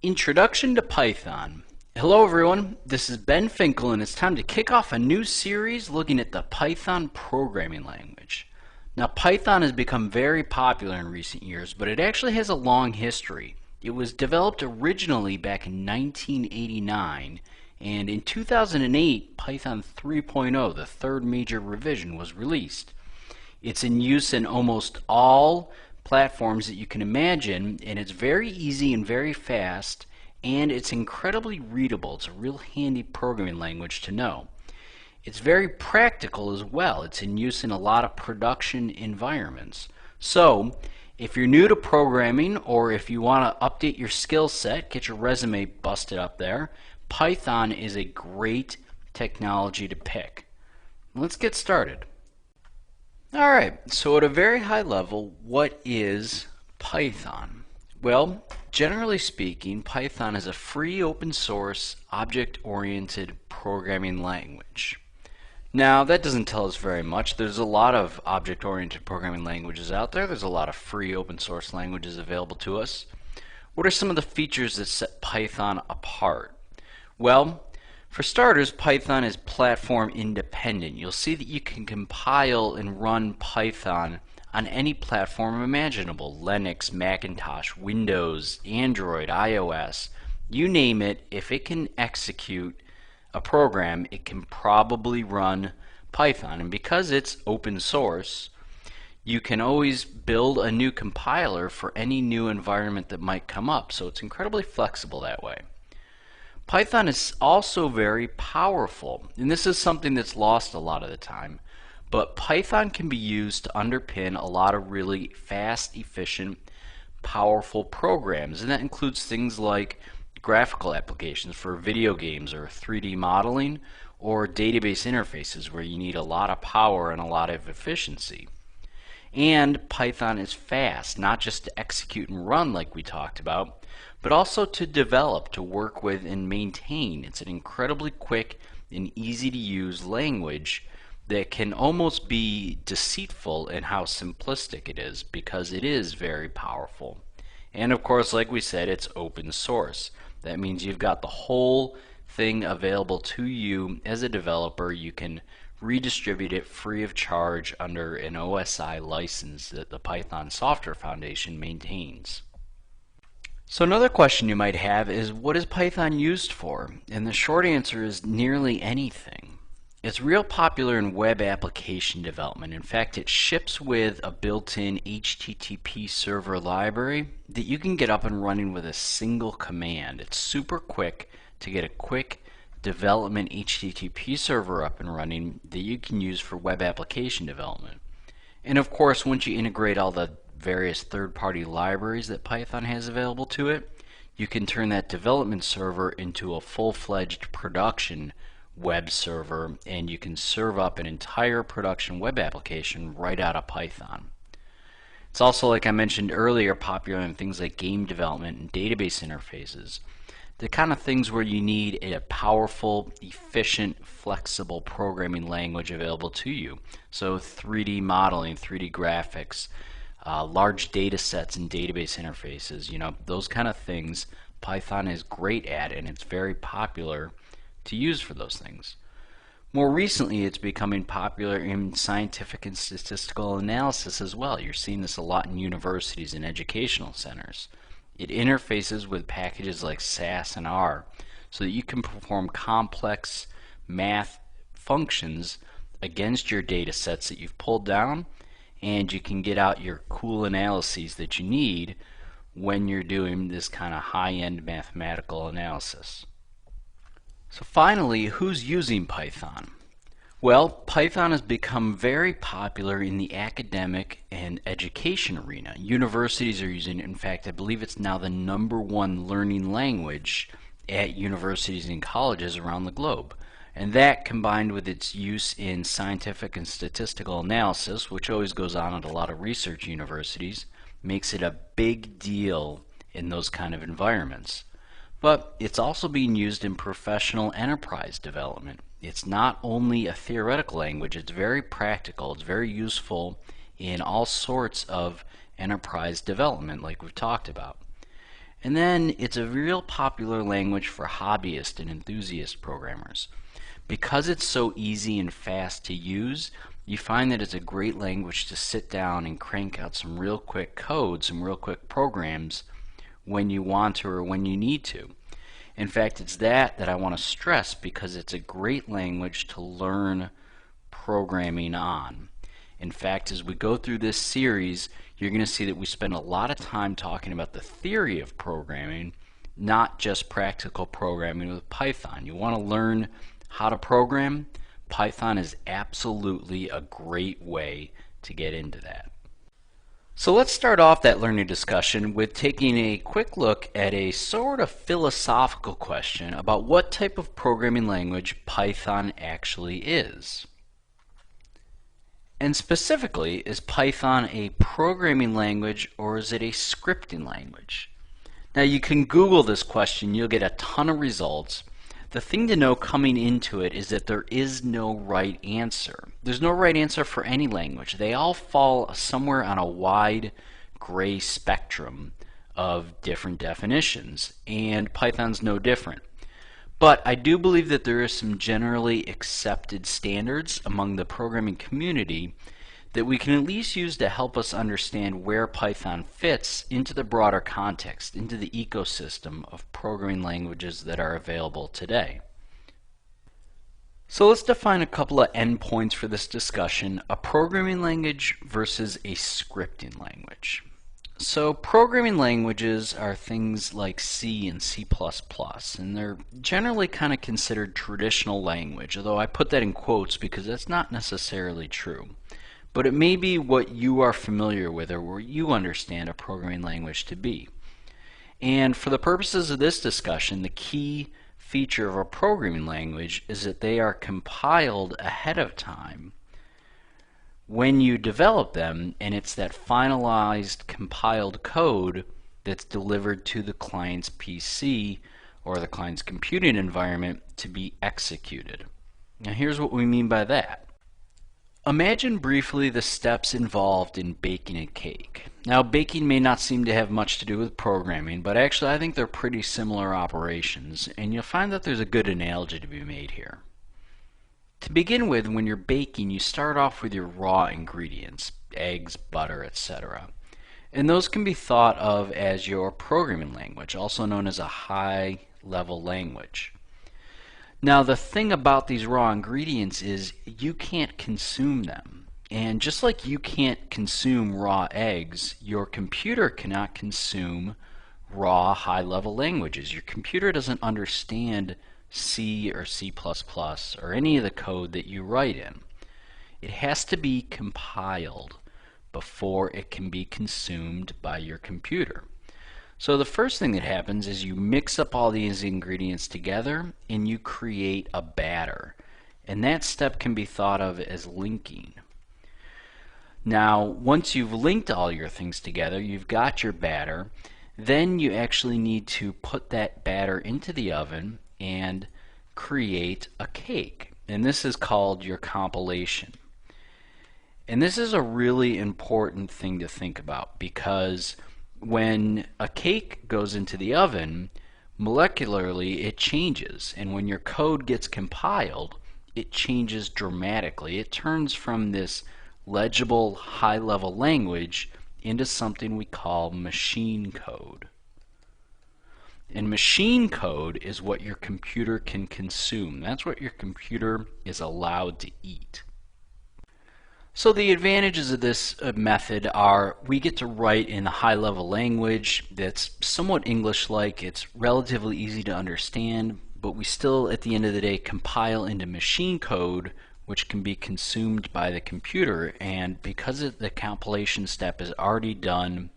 Introduction to Python. Hello everyone, this is Ben Finkel and it's time to kick off a new series looking at the Python programming language. Now Python has become very popular in recent years, but it actually has a long history. It was developed originally back in 1989, and in 2008 Python 3.0, the third major revision, was released. It's in use in almost all platforms that you can imagine, and it's very easy and very fast, and it's incredibly readable. It's a real handy programming language to know. It's very practical as well. It's in use in a lot of production environments. So if you're new to programming, or if you want to update your skill set, get your resume busted up there, Python is a great technology to pick. Let's get started. Alright, so at a very high level, what is Python? Well, generally speaking, Python is a free open source object-oriented programming language. Now, that doesn't tell us very much. There's a lot of object-oriented programming languages out there. There's a lot of free open source languages available to us. What are some of the features that set Python apart? Well, for starters, Python is platform independent. You'll see that you can compile and run Python on any platform imaginable: Linux, Macintosh, Windows, Android, iOS, you name it. If it can execute a program, it can probably run Python. And because it's open source, you can always build a new compiler for any new environment that might come up. So it's incredibly flexible that way. Python is also very powerful, and this is something that's lost a lot of the time, but Python can be used to underpin a lot of really fast, efficient, powerful programs, and that includes things like graphical applications for video games or 3D modeling, or database interfaces where you need a lot of power and a lot of efficiency. And Python is fast, not just to execute and run like we talked about, but also to develop, to work with, and maintain. It's an incredibly quick and easy to use language that can almost be deceitful in how simplistic it is, because it is very powerful. And of course, like we said, it's open source. That means you've got the whole thing available to you as a developer. You can redistribute it free of charge under an OSI license that the Python Software Foundation maintains. So another question you might have is, what is Python used for? And the short answer is nearly anything. It's real popular in web application development. In fact, it ships with a built-in HTTP server library that you can get up and running with a single command. It's super quick to get a quick development HTTP server up and running that you can use for web application development. And of course, once you integrate all the various third-party libraries that Python has available to it, you can turn that development server into a full-fledged production web server, and you can serve up an entire production web application right out of Python. It's also, like I mentioned earlier, popular in things like game development and database interfaces. The kind of things where you need a powerful, efficient, flexible programming language available to you. So 3D modeling, 3D graphics, large data sets and database interfaces, those kind of things Python is great at, and it's very popular to use for those things. More recently, it's becoming popular in scientific and statistical analysis as well. You're seeing this a lot in universities and educational centers. It interfaces with packages like SAS and R so that you can perform complex math functions against your data sets that you've pulled down, and you can get out your cool analyses that you need when you're doing this kind of high-end mathematical analysis. So finally, who's using Python? Well, Python has become very popular in the academic and education arena. Universities are using it. In fact, I believe it's now the #1 learning language at universities and colleges around the globe. And that, combined with its use in scientific and statistical analysis, which always goes on at a lot of research universities, makes it a big deal in those kind of environments. But it's also being used in professional enterprise development. It's not only a theoretical language, it's very practical, it's very useful in all sorts of enterprise development like we've talked about. And then it's a real popular language for hobbyist and enthusiast programmers. Because it's so easy and fast to use, you find that it's a great language to sit down and crank out some real quick code, some real quick programs when you want to or when you need to. In fact, it's that I want to stress because it's a great language to learn programming on. In fact, as we go through this series, you're going to see that we spend a lot of time talking about the theory of programming, not just practical programming with Python. You want to learn how to program? Python is absolutely a great way to get into that. So let's start off that learning discussion with taking a quick look at a sort of philosophical question about what type of programming language Python actually is. And specifically, is Python a programming language or is it a scripting language? Now you can Google this question, you'll get a ton of results. The thing to know coming into it is that there is no right answer. There's no right answer for any language. They all fall somewhere on a wide gray spectrum of different definitions, and Python's no different. But I do believe that there is some generally accepted standards among the programming community that we can at least use to help us understand where Python fits into the broader context, into the ecosystem of programming languages that are available today. So let's define a couple of endpoints for this discussion, a programming language versus a scripting language. So programming languages are things like C and C++, and they're generally kind of considered traditional language, although I put that in quotes because that's not necessarily true. But it may be what you are familiar with or where you understand a programming language to be. And for the purposes of this discussion, the key feature of a programming language is that they are compiled ahead of time when you develop them, and it's that finalized compiled code that's delivered to the client's PC or the client's computing environment to be executed. Now here's what we mean by that. Imagine briefly the steps involved in baking a cake. Now baking may not seem to have much to do with programming, but actually I think they're pretty similar operations, and you'll find that there's a good analogy to be made here. To begin with, when you're baking, you start off with your raw ingredients, eggs, butter, etc. And those can be thought of as your programming language, also known as a high-level language. Now the thing about these raw ingredients is you can't consume them. And just like you can't consume raw eggs, your computer cannot consume raw high-level languages. Your computer doesn't understand C or C++ or any of the code that you write in. It has to be compiled before it can be consumed by your computer. So the first thing that happens is you mix up all these ingredients together and you create a batter. And that step can be thought of as linking. Now, once you've linked all your things together, you've got your batter, then you actually need to put that batter into the oven and create a cake. And this is called your compilation. And this is a really important thing to think about because when a cake goes into the oven, molecularly it changes, and when your code gets compiled, it changes dramatically. It turns from this legible high-level language into something we call machine code. And machine code is what your computer can consume. That's what your computer is allowed to eat. So the advantages of this method are we get to write in a high-level language that's somewhat English-like. It's relatively easy to understand, but we still, at the end of the day, compile into machine code, which can be consumed by the computer. And because the compilation step is already done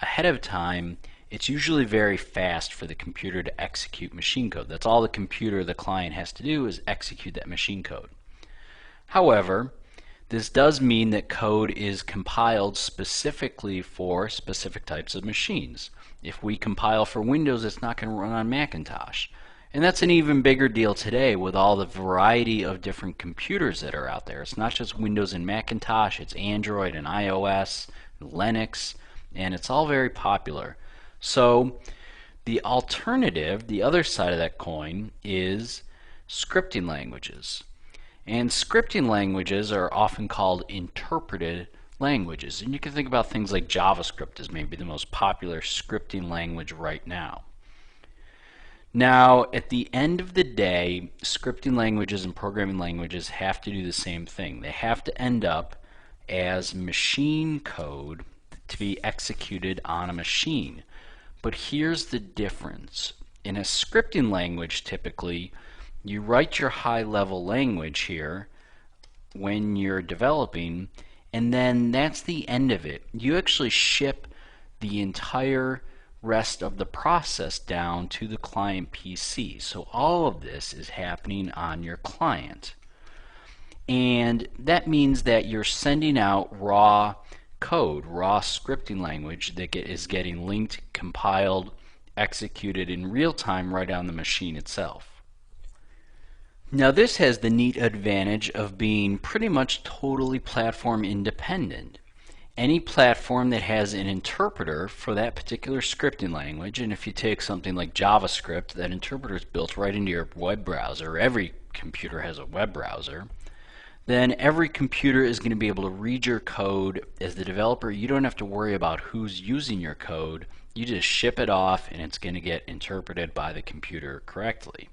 ahead of time, it's usually very fast for the computer to execute machine code. That's all the client has to do is execute that machine code. However, this does mean that code is compiled specifically for specific types of machines. If we compile for Windows, it's not going to run on Macintosh. And that's an even bigger deal today with all the variety of different computers that are out there. It's not just Windows and Macintosh, it's Android and iOS, and Linux, and it's all very popular. So The alternative, the other side of that coin, is scripting languages. And scripting languages are often called interpreted languages. And you can think about things like JavaScript as maybe the most popular scripting language right now. Now, at the end of the day, scripting languages and programming languages have to do the same thing. They have to end up as machine code to be executed on a machine. But here's the difference. In a scripting language, typically, you write your high-level language here when you're developing, and then that's the end of it. You actually ship the entire rest of the process down to the client PC. So all of this is happening on your client. And that means that you're sending out raw code, raw scripting language that is getting linked, compiled, executed in real time right on the machine itself. Now this has the neat advantage of being pretty much totally platform independent. Any platform that has an interpreter for that particular scripting language, and if you take something like JavaScript, that interpreter is built right into your web browser. Every computer has a web browser. Then every computer is going to be able to read your code. As the developer, you don't have to worry about who's using your code. You just ship it off and it's going to get interpreted by the computer correctly.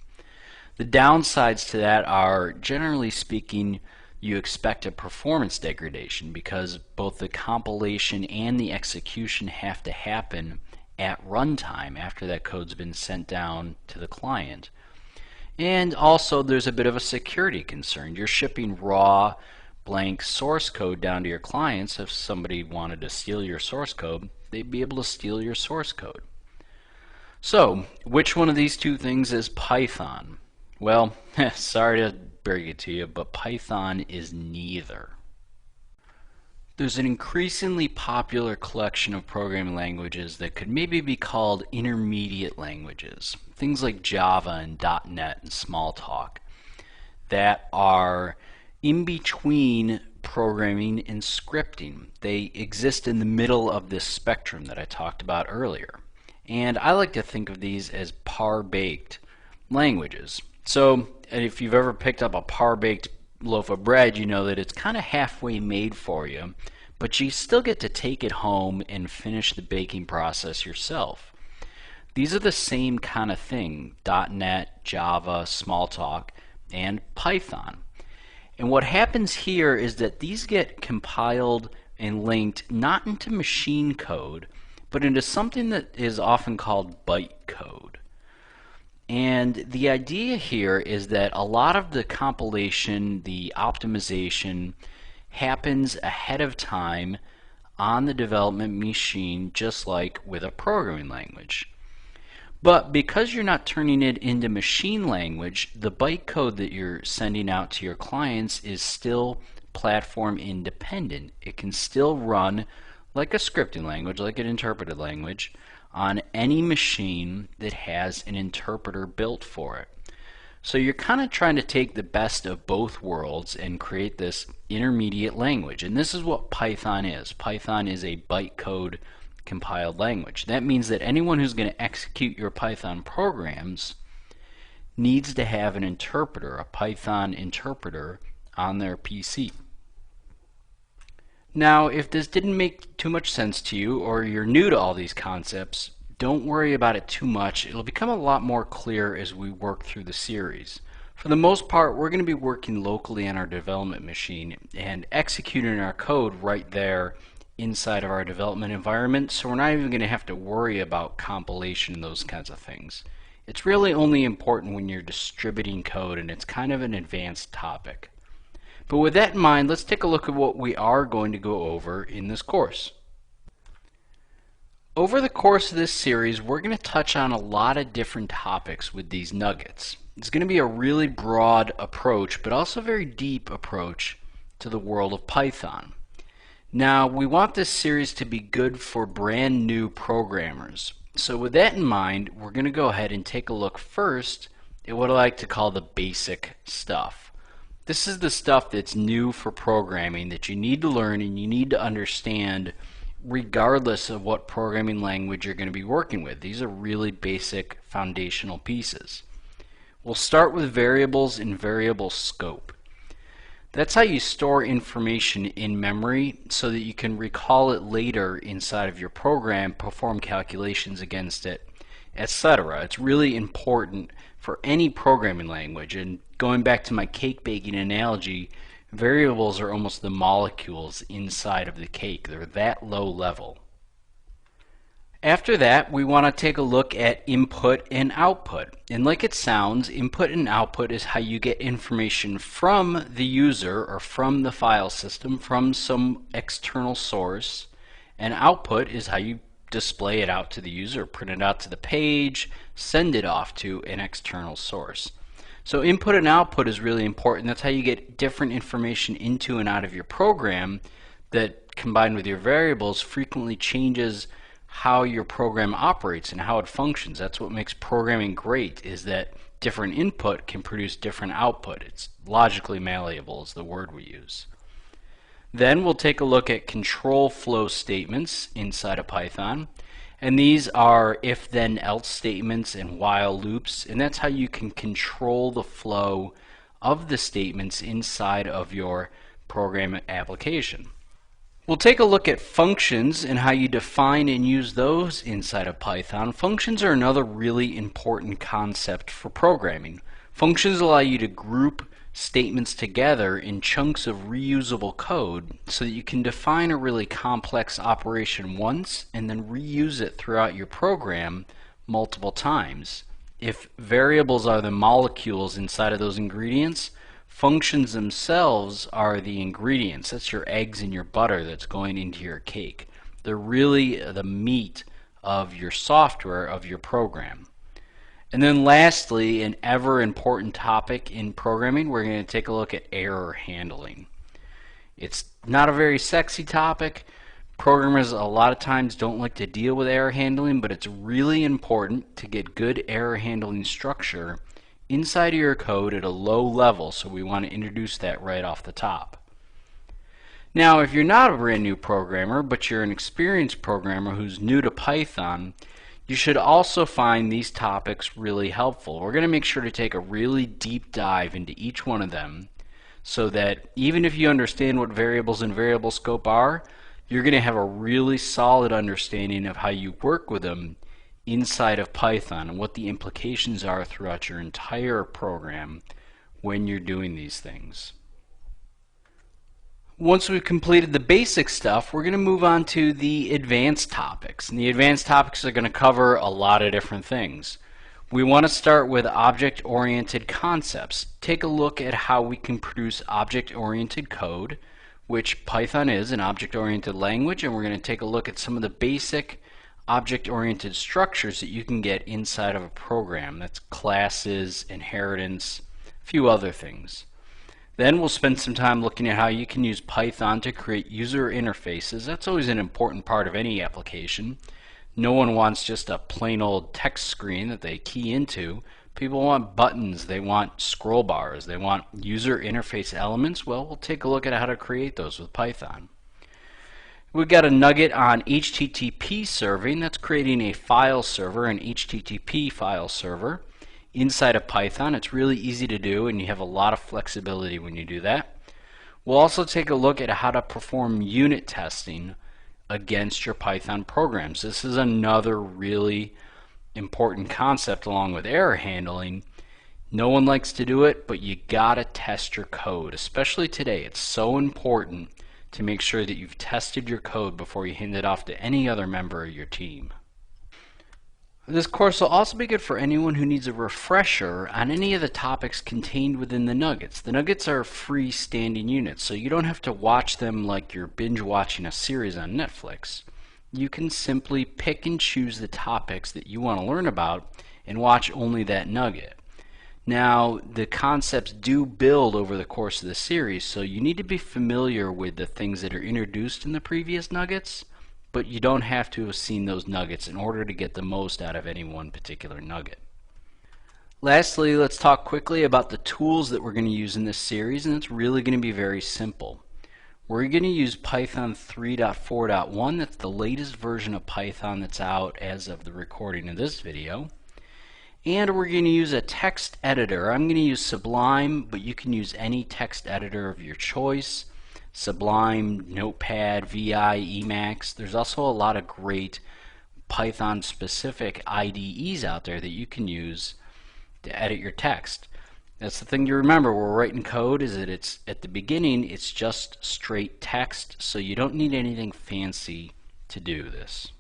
The downsides to that are, generally speaking, you expect a performance degradation because both the compilation and the execution have to happen at runtime after that code's been sent down to the client. And also there's a bit of a security concern. You're shipping raw blank source code down to your clients. If somebody wanted to steal your source code, they'd be able to steal your source code. So, which one of these two things is Python? Well, sorry to break it to you, but Python is neither. There's an increasingly popular collection of programming languages that could maybe be called intermediate languages. Things like Java and .NET and Smalltalk that are in between programming and scripting. They exist in the middle of this spectrum that I talked about earlier. And I like to think of these as par-baked languages. So if you've ever picked up a par-baked loaf of bread, you know that it's kind of halfway made for you, but you still get to take it home and finish the baking process yourself. These are the same kind of thing: .NET, Java, Smalltalk, and Python. And what happens here is that these get compiled and linked not into machine code, but into something that is often called bytecode. And the idea here is that a lot of the compilation, the optimization, happens ahead of time on the development machine, just like with a programming language. But because you're not turning it into machine language, the bytecode that you're sending out to your clients is still platform independent. It can still run like a scripting language, like an interpreted language, on any machine that has an interpreter built for it. So you're kind of trying to take the best of both worlds and create this intermediate language. And this is what Python is. Python is a bytecode compiled language. That means that anyone who's going to execute your Python programs needs to have an interpreter, a Python interpreter, on their PC. Now, if this didn't make too much sense to you, or you're new to all these concepts, don't worry about it too much. It'll become a lot more clear as we work through the series. For the most part, we're going to be working locally on our development machine and executing our code right there inside of our development environment, so we're not even going to have to worry about compilation and those kinds of things. It's really only important when you're distributing code, and it's kind of an advanced topic. But with that in mind, let's take a look at what we are going to go over in this course. Over the course of this series, we're going to touch on a lot of different topics with these nuggets. It's going to be a really broad approach, but also a very deep approach to the world of Python. Now, we want this series to be good for brand new programmers. So with that in mind, we're going to go ahead and take a look first at what I like to call the basic stuff. This is the stuff that's new for programming that you need to learn and you need to understand regardless of what programming language you're going to be working with. These are really basic foundational pieces. We'll start with variables and variable scope. That's how you store information in memory so that you can recall it later inside of your program, perform calculations against it, etc. It's really important for any programming language. And going back to my cake baking analogy, variables are almost the molecules inside of the cake. They're that low level. After that, we want to take a look at input and output. And like it sounds, input and output is how you get information from the user or from the file system, from some external source. And output is how you display it out to the user, print it out to the page, send it off to an external source. So input and output is really important. That's how you get different information into and out of your program that, combined with your variables, frequently changes how your program operates and how it functions. That's what makes programming great, is that different input can produce different output. It's logically malleable is the word we use. Then we'll take a look at control flow statements inside of Python. And these are if then else statements and while loops, and that's how you can control the flow of the statements inside of your program application. We'll take a look at functions and how you define and use those inside of Python. Functions are another really important concept for programming. Functions allow you to group statements together in chunks of reusable code so that you can define a really complex operation once and then reuse it throughout your program multiple times. If variables are the molecules inside of those ingredients, functions themselves are the ingredients. That's your eggs and your butter that's going into your cake. They're really the meat of your software, of your program. And then lastly, an ever important topic in programming, we're going to take a look at error handling. It's not a very sexy topic. Programmers a lot of times don't like to deal with error handling, but it's really important to get good error handling structure inside of your code at a low level, so we want to introduce that right off the top. Now, if you're not a brand new programmer, but you're an experienced programmer who's new to Python, you should also find these topics really helpful. We're going to make sure to take a really deep dive into each one of them so that even if you understand what variables and variable scope are, you're going to have a really solid understanding of how you work with them inside of Python and what the implications are throughout your entire program when you're doing these things. Once we've completed the basic stuff, we're going to move on to the advanced topics. And the advanced topics are going to cover a lot of different things. We want to start with object-oriented concepts. Take a look at how we can produce object-oriented code, which Python is an object-oriented language, and we're going to take a look at some of the basic object-oriented structures that you can get inside of a program. That's classes, inheritance, a few other things. Then we'll spend some time looking at how you can use Python to create user interfaces. That's always an important part of any application. No one wants just a plain old text screen that they key into. People want buttons, they want scroll bars, they want user interface elements. Well, we'll take a look at how to create those with Python. We've got a nugget on HTTP serving. That's creating a file server, an HTTP file server inside of Python. It's really easy to do, and you have a lot of flexibility when you do that. We'll also take a look at how to perform unit testing against your Python programs. This is another really important concept along with error handling. No one likes to do it, but you gotta test your code, especially today. It's so important to make sure that you've tested your code before you hand it off to any other member of your team. This course will also be good for anyone who needs a refresher on any of the topics contained within the nuggets. The nuggets are freestanding units, so you don't have to watch them like you're binge watching a series on Netflix. You can simply pick and choose the topics that you want to learn about and watch only that nugget. Now, the concepts do build over the course of the series, so you need to be familiar with the things that are introduced in the previous nuggets, but you don't have to have seen those nuggets in order to get the most out of any one particular nugget. Lastly, let's talk quickly about the tools that we're going to use in this series, and it's really going to be very simple. We're going to use Python 3.4.1. That's the latest version of Python that's out as of the recording of this video. And we're going to use a text editor. I'm going to use Sublime, but you can use any text editor of your choice. Sublime, Notepad, VI, Emacs. There's also a lot of great Python specific IDEs out there that you can use to edit your text. That's the thing to remember. We're writing code is that it's at the beginning it's just straight text, so you don't need anything fancy to do this.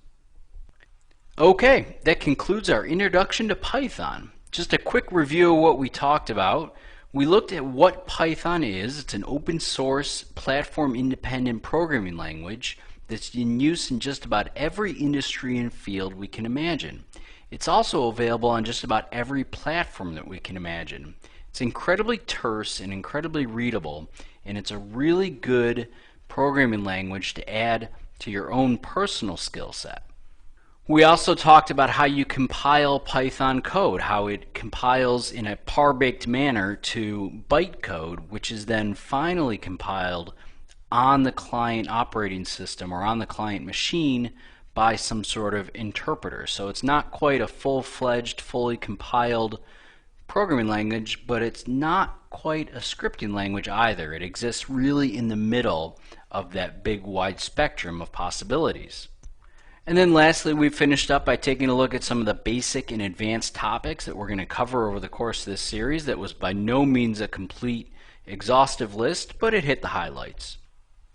Okay, that concludes our introduction to Python. Just a quick review of what we talked about. We looked at what Python is. It's an open source, platform independent programming language that's in use in just about every industry and field we can imagine. It's also available on just about every platform that we can imagine. It's incredibly terse and incredibly readable, and it's a really good programming language to add to your own personal skill set. We also talked about how you compile Python code, how it compiles in a par-baked manner to bytecode, which is then finally compiled on the client operating system or on the client machine by some sort of interpreter. So it's not quite a full-fledged, fully compiled programming language, but it's not quite a scripting language either. It exists really in the middle of that big wide spectrum of possibilities. And then lastly, we finished up by taking a look at some of the basic and advanced topics that we're going to cover over the course of this series. That was by no means a complete, exhaustive list, but it hit the highlights.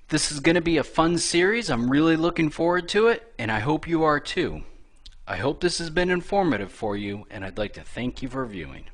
This is going to be a fun series. I'm really looking forward to it, and I hope you are too. I hope this has been informative for you, and I'd like to thank you for viewing.